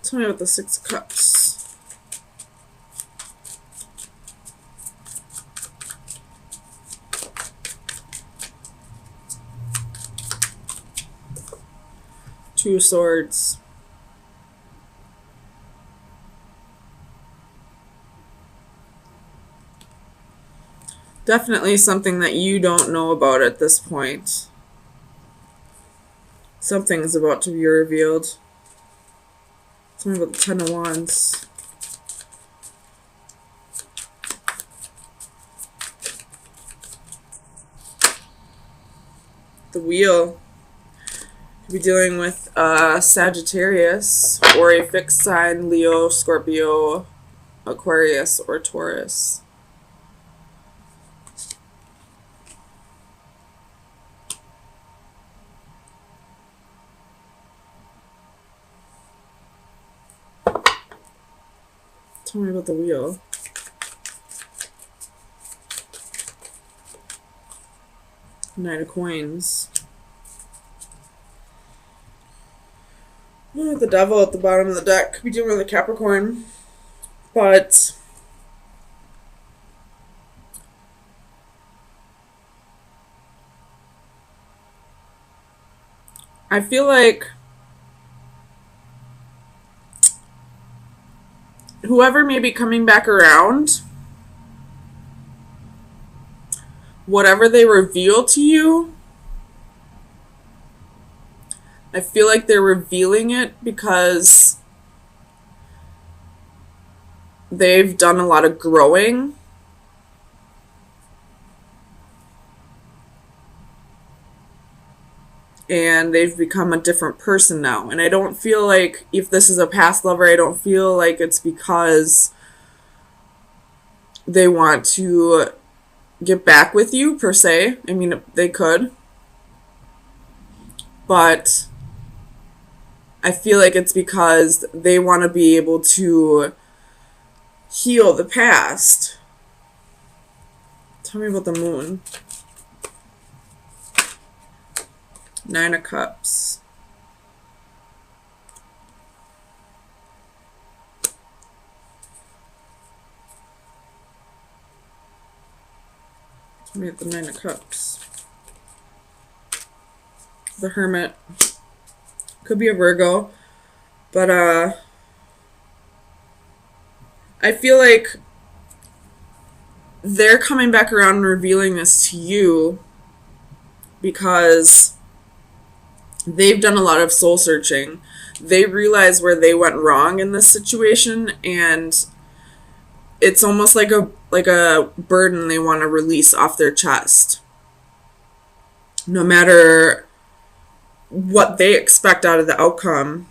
Tell me about the Six of Cups. Two of Swords. Definitely something that you don't know about at this point. Something's about to be revealed. Tell me about the Ten of Wands. The Wheel. Could be dealing with Sagittarius or a fixed sign, Leo, Scorpio, Aquarius, or Taurus. Tell me about the Wheel. Knight of Coins. The Devil at the bottom of the deck. Could be dealing with a Capricorn. But I feel like whoever may be coming back around, whatever they reveal to you, I feel like they're revealing it because they've done a lot of growing. And they've become a different person now. And I don't feel like, if this is a past lover, I don't feel like it's because they want to get back with you, per se. I mean, they could. But I feel like it's because they want to be able to heal the past. Tell me about the Moon. Nine of Cups. Tell me about the Nine of Cups. The Hermit. Could be a Virgo. But I feel like they're coming back around and revealing this to you because they've done a lot of soul searching. They realize where they went wrong in this situation, and it's almost like a burden they want to release off their chest. No matter what they expect out of the outcome,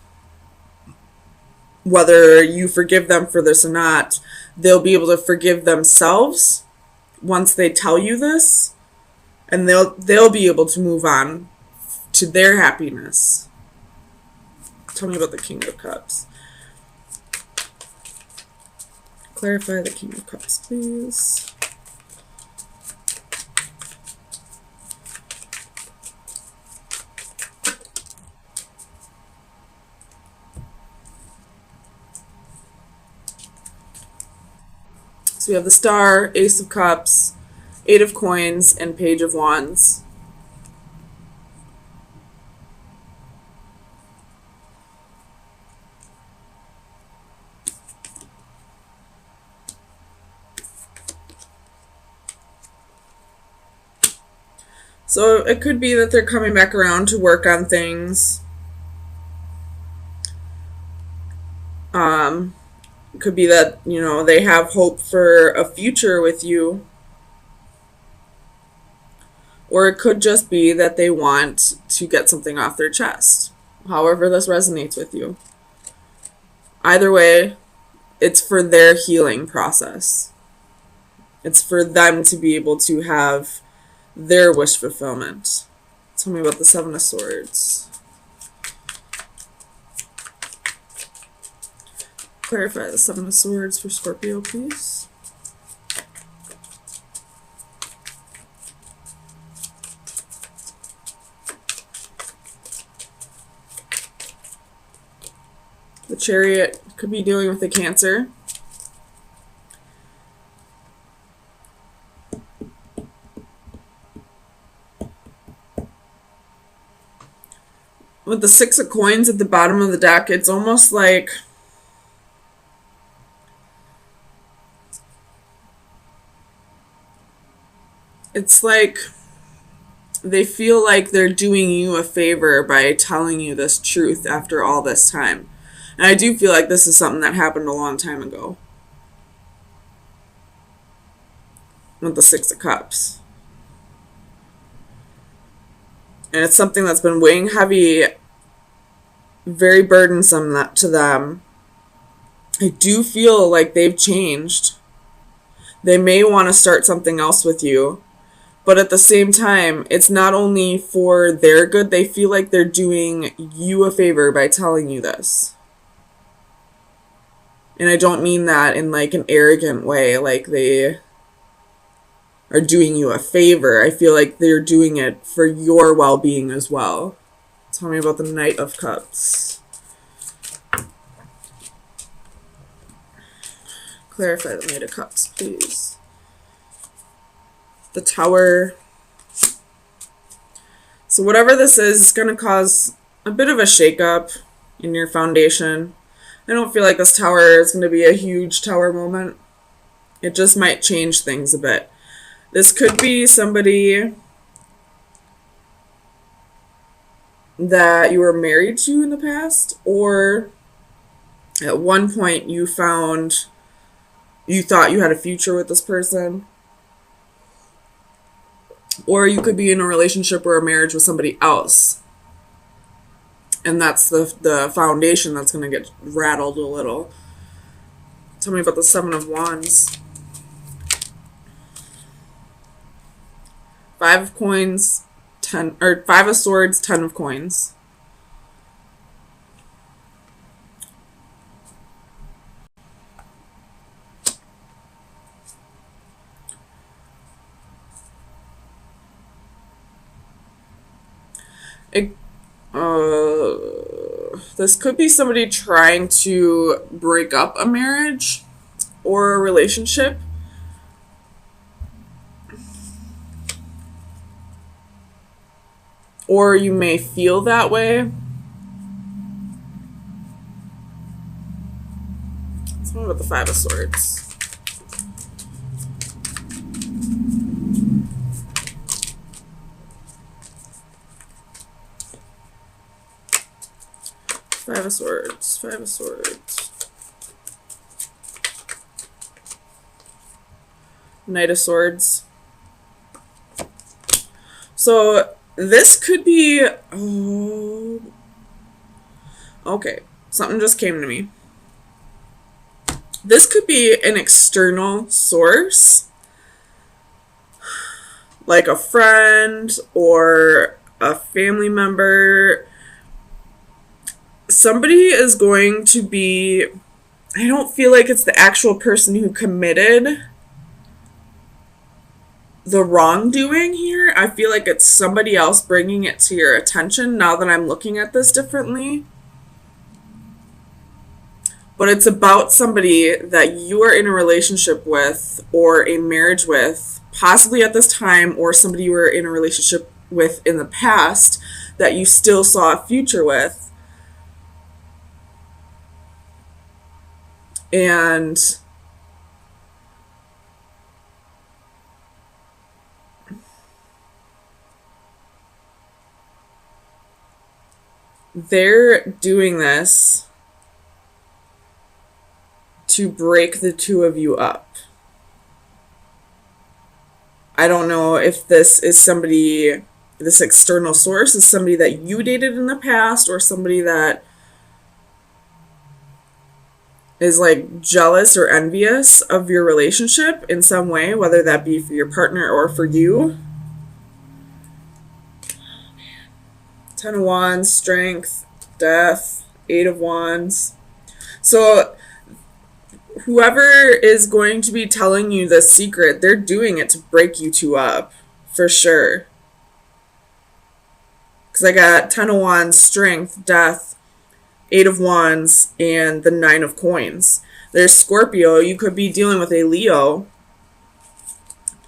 whether you forgive them for this or not, they'll be able to forgive themselves once they tell you this, and they'll be able to move on to their happiness. Tell me about the King of Cups. Clarify the King of Cups, please. So we have the Star, Ace of Cups, Eight of Coins, and Page of Wands. So it could be that they're coming back around to work on things. It could be that, they have hope for a future with you. Or it could just be that they want to get something off their chest. However this resonates with you. Either way, it's for their healing process. It's for them to be able to have their wish fulfillment. Tell me about the Seven of Swords. Clarify the Seven of Swords for Scorpio, please. The Chariot could be dealing with the Cancer. With the Six of Coins at the bottom of the deck, it's almost like they feel like they're doing you a favor by telling you this truth after all this time. And I do feel like this is something that happened a long time ago. With the Six of Cups. And it's something that's been weighing heavy, very burdensome to them. I do feel like they've changed. They may want to start something else with you. But at the same time, it's not only for their good, they feel like they're doing you a favor by telling you this. And I don't mean that in like an arrogant way, like they are doing you a favor. I feel like they're doing it for your well-being as well. Tell me about the Knight of Cups. Clarify the Knight of Cups, please. The Tower. So whatever this is going to cause a bit of a shakeup in your foundation. I don't feel like this tower is going to be a huge tower moment. It just might change things a bit. This could be somebody that you were married to in the past, or at one point you thought you had a future with this person. Or you could be in a relationship or a marriage with somebody else. And that's the foundation that's going to get rattled a little. Tell me about the Seven of Wands. Five of Coins, Five of Swords, Ten of Coins. This could be somebody trying to break up a marriage or a relationship. Or you may feel that way. Let's move with the Five of Swords. Five of Swords, Five of Swords. Knight of Swords. So this could be... Oh, okay, something just came to me. This could be an external source, like a friend or a family member. Somebody is going to be... I don't feel like it's the actual person who committed the wrongdoing here. I feel like it's somebody else bringing it to your attention now that I'm looking at this differently. But it's about somebody that you are in a relationship with or a marriage with, possibly at this time, or somebody you were in a relationship with in the past that you still saw a future with. And they're doing this to break the two of you up. I don't know if this is somebody, this external source is somebody that you dated in the past, or somebody that is like jealous or envious of your relationship in some way, whether that be for your partner or for you. Ten of Wands, Strength, Death, Eight of Wands. So whoever is going to be telling you this secret, they're doing it to break you two up, for sure. Because I got Ten of Wands, Strength, Death, Eight of Wands and the Nine of Coins. There's Scorpio. You could be dealing with a Leo.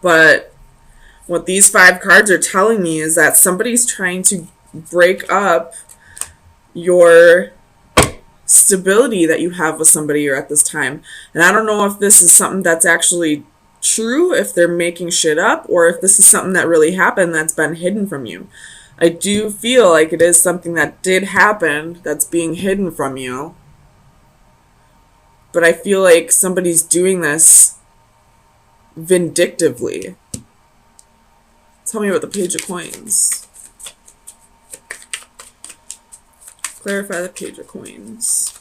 But what these 5 cards are telling me is that somebody's trying to break up your stability that you have with somebody at this time. And I don't know if this is something that's actually true, if they're making shit up, or if this is something that really happened that's been hidden from you. I do feel like it is something that did happen that's being hidden from you. But I feel like somebody's doing this vindictively. Tell me about the Page of Coins. Clarify the Page of Coins.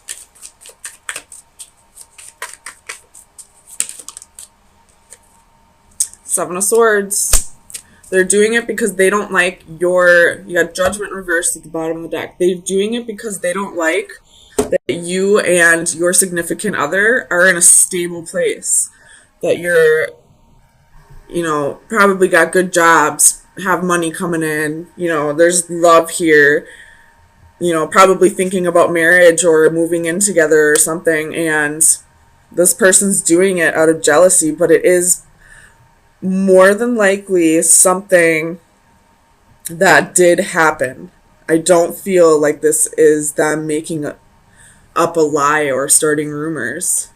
Seven of Swords. They're doing it because they don't like you got Judgment reversed at the bottom of the deck. They're doing it because they don't like that you and your significant other are in a stable place. That you're, probably got good jobs, have money coming in, there's love here, probably thinking about marriage or moving in together or something, and this person's doing it out of jealousy, but it is more than likely something that did happen. I don't feel like this is them making up a lie or starting rumors.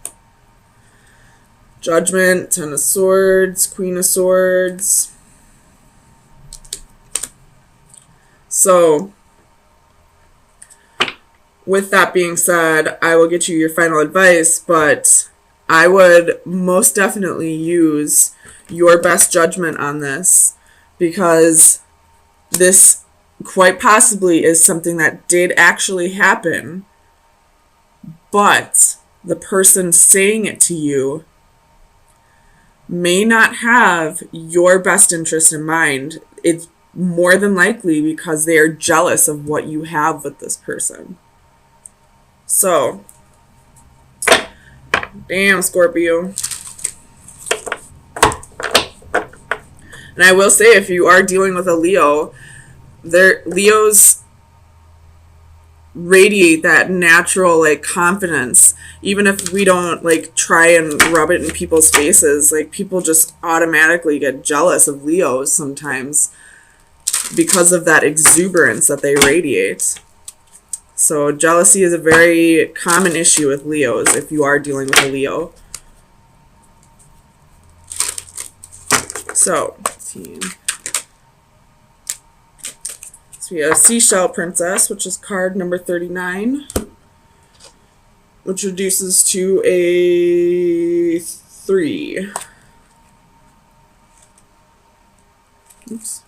Judgment, Ten of Swords, Queen of Swords. So, with that being said, I will get you your final advice, but I would most definitely use your best judgment on this, because this quite possibly is something that did actually happen, but the person saying it to you may not have your best interest in mind. It's more than likely because they are jealous of what you have with this person. So, damn, Scorpio. And I will say, if you are dealing with a Leo, Leos radiate that natural confidence. Even if we don't try and rub it in people's faces, people just automatically get jealous of Leos sometimes because of that exuberance that they radiate. So jealousy is a very common issue with Leos if you are dealing with a Leo. So, let's see. So we have Seashell Princess, which is card number 39, which reduces to a 3. Oops.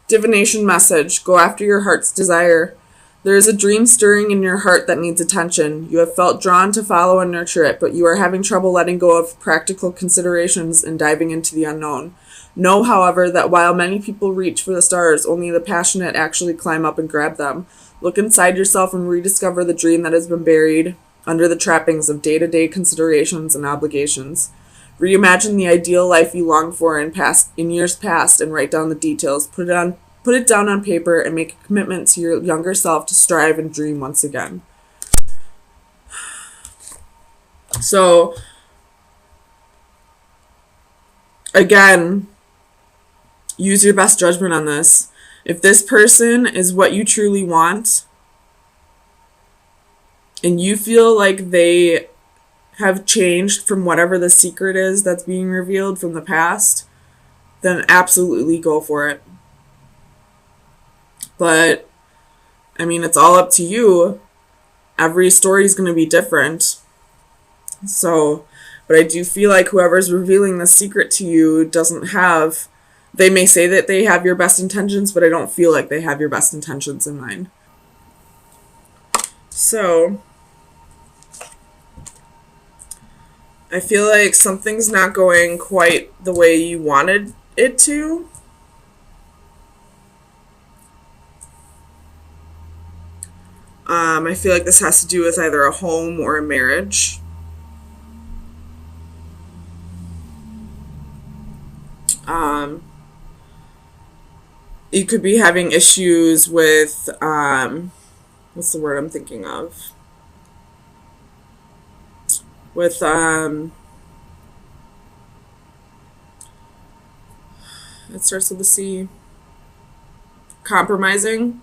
Divination message. Go after your heart's desire. There is a dream stirring in your heart that needs attention. You have felt drawn to follow and nurture it, but you are having trouble letting go of practical considerations and diving into the unknown. Know, however, that while many people reach for the stars, only the passionate actually climb up and grab them. Look inside yourself and rediscover the dream that has been buried under the trappings of day-to-day considerations and obligations. Reimagine the ideal life you longed for in years past and write down the details. Put it down on paper and make a commitment to your younger self to strive and dream once again. So, again, use your best judgment on this. If this person is what you truly want, and you feel like they have changed from whatever the secret is that's being revealed from the past, then absolutely go for it. But, I mean, it's all up to you. Every story is going to be different. So, but I do feel like whoever's revealing the secret to you doesn't have, they may say that they have your best intentions, but I don't feel like they have your best intentions in mind. So, I feel like something's not going quite the way you wanted it to. I feel like this has to do with either a home or a marriage. Um, you could be having issues with, what's the word I'm thinking of? With, it starts with a C. Compromising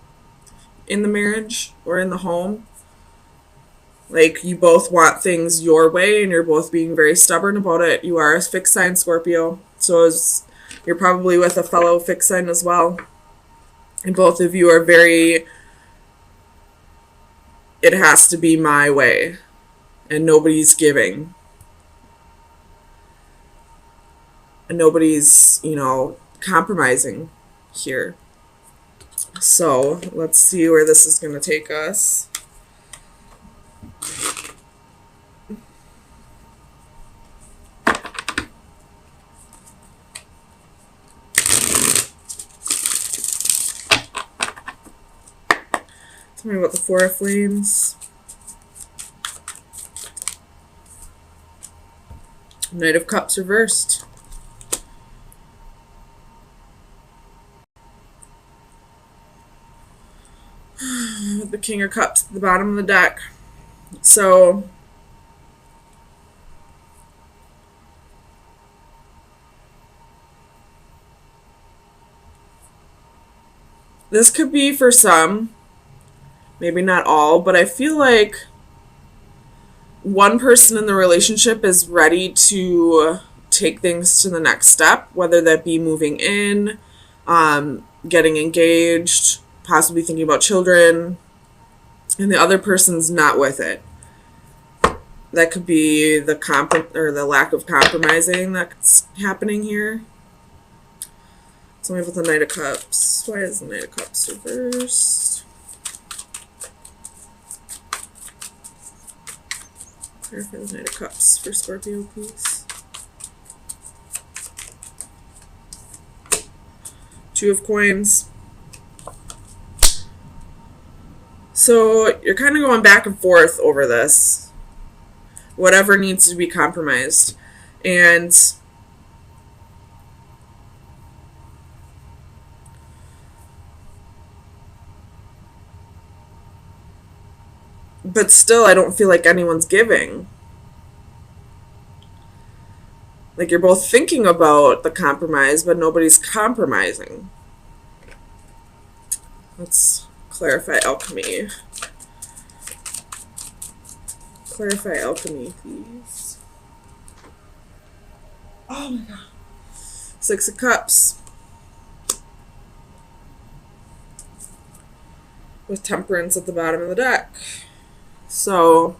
in the marriage or in the home. Like, you both want things your way and you're both being very stubborn about it. You are a fixed sign Scorpio, so you're probably with a fellow fixed sign as well. And both of you are very, it has to be my way, and nobody's giving. And nobody's, compromising here. So let's see where this is going to take us. Tell me about the Four of Flames. Knight of Cups reversed. The King of Cups at the bottom of the deck. So this could be for some, maybe not all, but I feel like one person in the relationship is ready to take things to the next step, whether that be moving in, getting engaged, possibly thinking about children, and the other person's not with it. That could be the lack of compromising that's happening here. Tell me about the Knight of Cups. Why is the Knight of Cups reversed? Clarify the Knight of Cups for Scorpio, please. Two of Coins. So you're kind of going back and forth over this. Whatever needs to be compromised. And but still, I don't feel like anyone's giving. Like, you're both thinking about the compromise, but nobody's compromising. Let's clarify alchemy. Clarify alchemy, please. Oh my god. Six of Cups. With Temperance at the bottom of the deck. So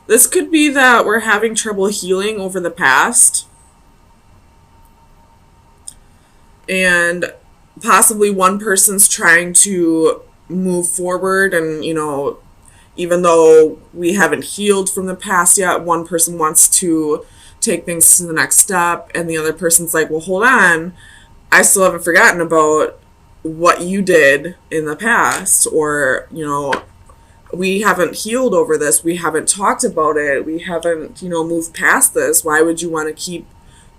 this could be that we're having trouble healing over the past. And possibly one person's trying to move forward and, even though we haven't healed from the past yet, one person wants to take things to the next step, and the other person's like, well, hold on, I still haven't forgotten about what you did in the past, or, we haven't healed over this, we haven't talked about it, we haven't, moved past this. Why would you want to keep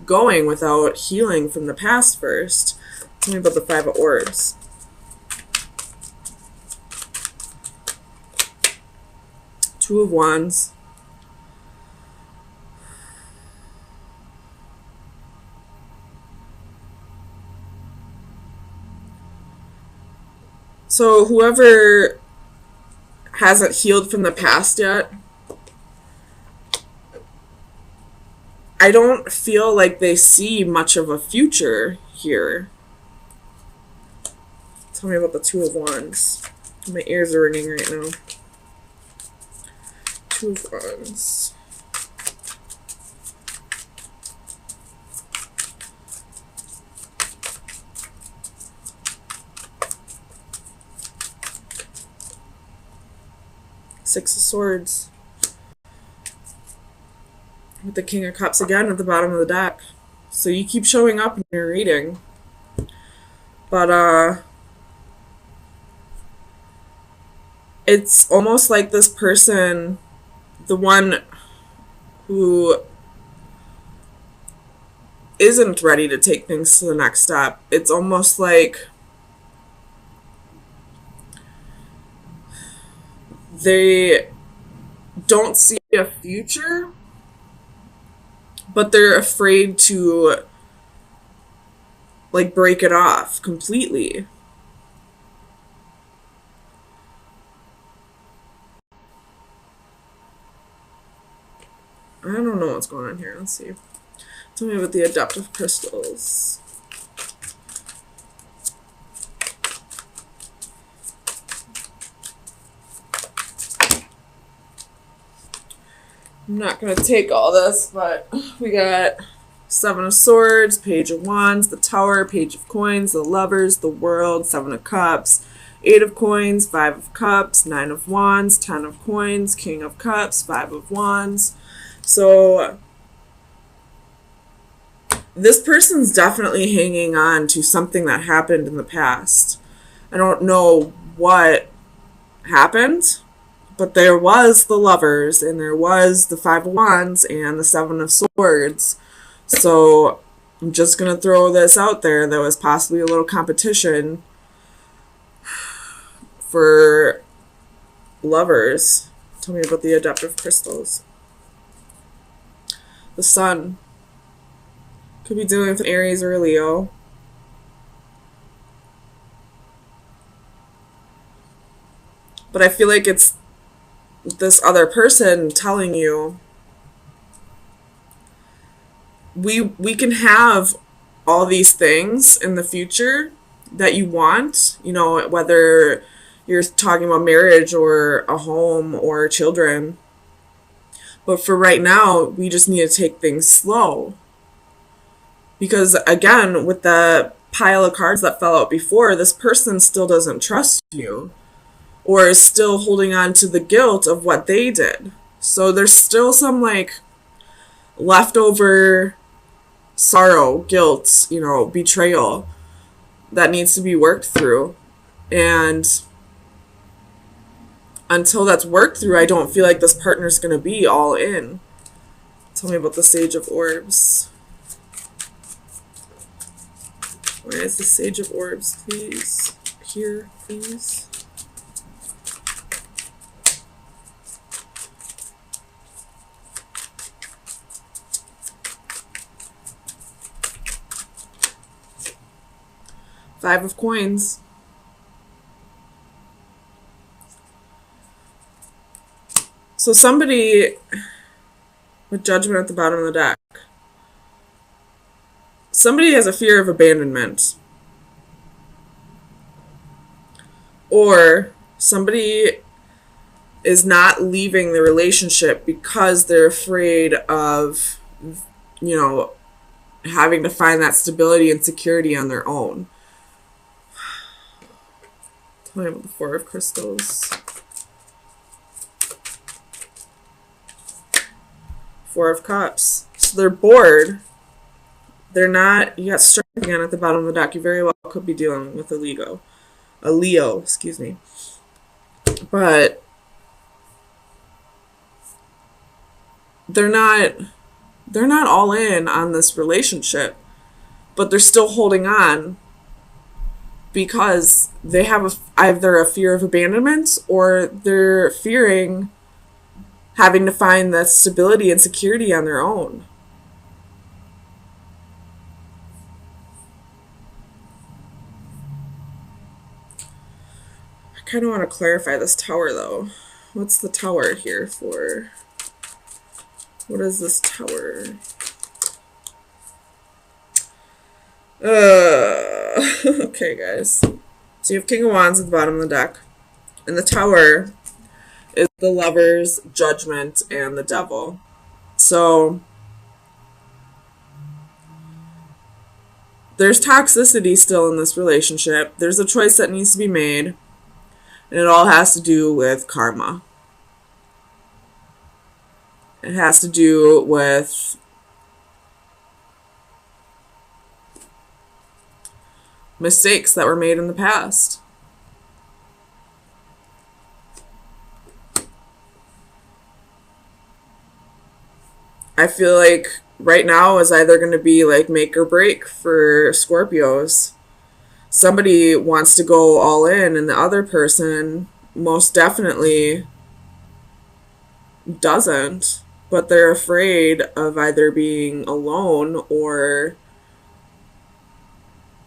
going without healing from the past first? Tell me about the Five of Orbs. Two of Wands. So whoever hasn't healed from the past yet, I don't feel like they see much of a future here. Tell me about the Two of Wands. My ears are ringing right now. Two of Wands. Six of Swords. With the King of Cups again at the bottom of the deck. So you keep showing up in your reading. But, it's almost like this person the one who isn't ready to take things to the next step, it's almost like they don't see a future, but they're afraid to like break it off completely. I don't know what's going on here. Let's see. Tell me about the adaptive crystals. I'm not going to take all this, but we got Seven of Swords, Page of Wands, the Tower, Page of Coins, the Lovers, the World, Seven of Cups, Eight of Coins, Five of Cups, Nine of Wands, Ten of Coins, King of Cups, Five of Wands. So this person's definitely hanging on to something that happened in the past. I don't know what happened, but there was the Lovers, and there was the Five of Wands, and the Seven of Swords. So I'm just going to throw this out there. There was possibly a little competition for lovers. Tell me about the adaptive crystals. The Sun. Could be dealing with an Aries or a Leo. But I feel like it's this other person telling you we can have all these things in the future that you want, you know, whether you're talking about marriage or a home or children. But for right now, we just need to take things slow. Because again, with the pile of cards that fell out before, this person still doesn't trust you or is still holding on to the guilt of what they did. So there's still some like leftover sorrow, guilt, you know, betrayal that needs to be worked through. And until that's worked through, I don't feel like this partner's going to be all in. Tell me about the Sage of Orbs. Why is the Sage of Orbs, please? Here, please. Five of Coins. So somebody with Judgment at the bottom of the deck. Somebody has a fear of abandonment. Or somebody is not leaving the relationship because they're afraid of, you know, having to find that stability and security on their own. Tell me about the Four of Crystals. Four of Cups. So they're bored. They're not, you got Strength again at the bottom of the deck. You very well could be dealing with a Leo, excuse me. But they're not all in on this relationship, but they're still holding on because they have either a fear of abandonment or they're fearing having to find that stability and security on their own. I kind of want to clarify this Tower, though. What's the Tower here for? What is this Tower? Okay, guys. So you have King of Wands at the bottom of the deck. And the Tower is the Lovers, Judgment, and the Devil. So there's toxicity still in this relationship. There's a choice that needs to be made. And it all has to do with karma. It has to do with mistakes that were made in the past. I feel like right now is either going to be like make or break for Scorpios. Somebody wants to go all in, and the other person most definitely doesn't, but they're afraid of either being alone or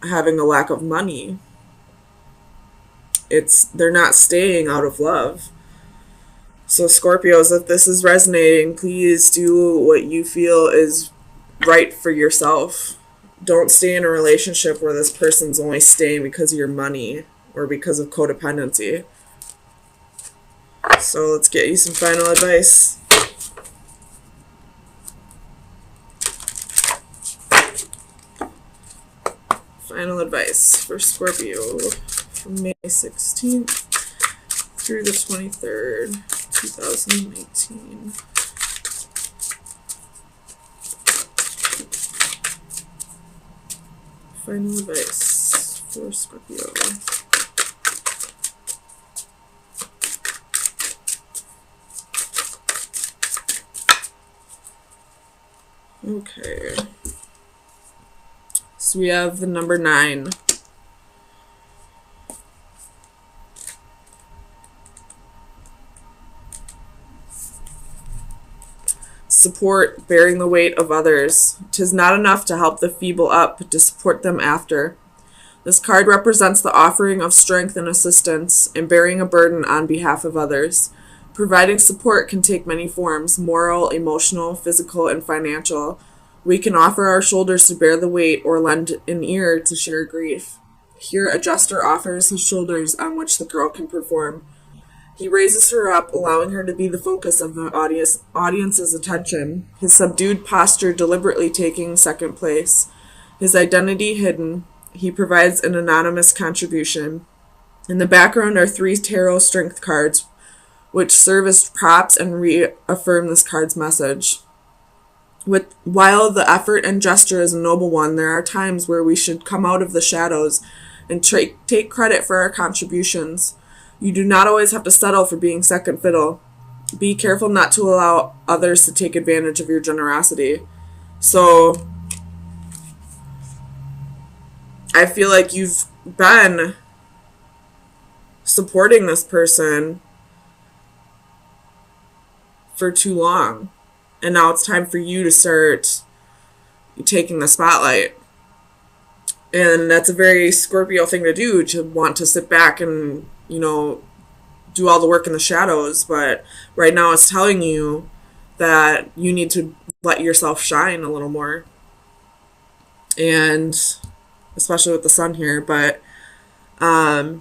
having a lack of money. They're not staying out of love. So Scorpios, if this is resonating, please do what you feel is right for yourself. Don't stay in a relationship where this person's only staying because of your money or because of codependency. So let's get you some final advice. Final advice for Scorpio from May 16th through the 23rd, 2019. Final advice for Scorpio. Okay. So we have the number 9. Support bearing the weight of others. 'Tis not enough to help the feeble up, but to support them after. This card represents the offering of strength and assistance and bearing a burden on behalf of others. Providing support can take many forms: moral, emotional, physical, and financial. We can offer our shoulders to bear the weight or lend an ear to share grief. Here, a jester offers his shoulders on which the girl can perform. He raises her up, allowing her to be the focus of the audience's attention, his subdued posture deliberately taking second place. His identity hidden, he provides an anonymous contribution. In the background are 3 tarot strength cards, which serve as props and reaffirm this card's message. While the effort and gesture is a noble one, there are times where we should come out of the shadows and take credit for our contributions. You do not always have to settle for being second fiddle. Be careful not to allow others to take advantage of your generosity. So, I feel like you've been supporting this person for too long. And now it's time for you to start taking the spotlight. And that's a very Scorpio thing to do, to want to sit back and, do all the work in the shadows. But right now it's telling you that you need to let yourself shine a little more. And especially with the sun here. But I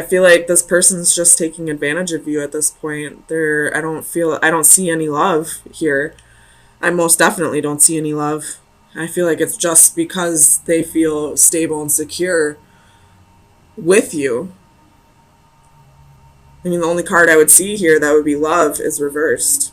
feel like this person's just taking advantage of you at this point. I don't see any love here. I most definitely don't see any love. I feel like it's just because they feel stable and secure with you. I mean, the only card I would see here that would be love is reversed.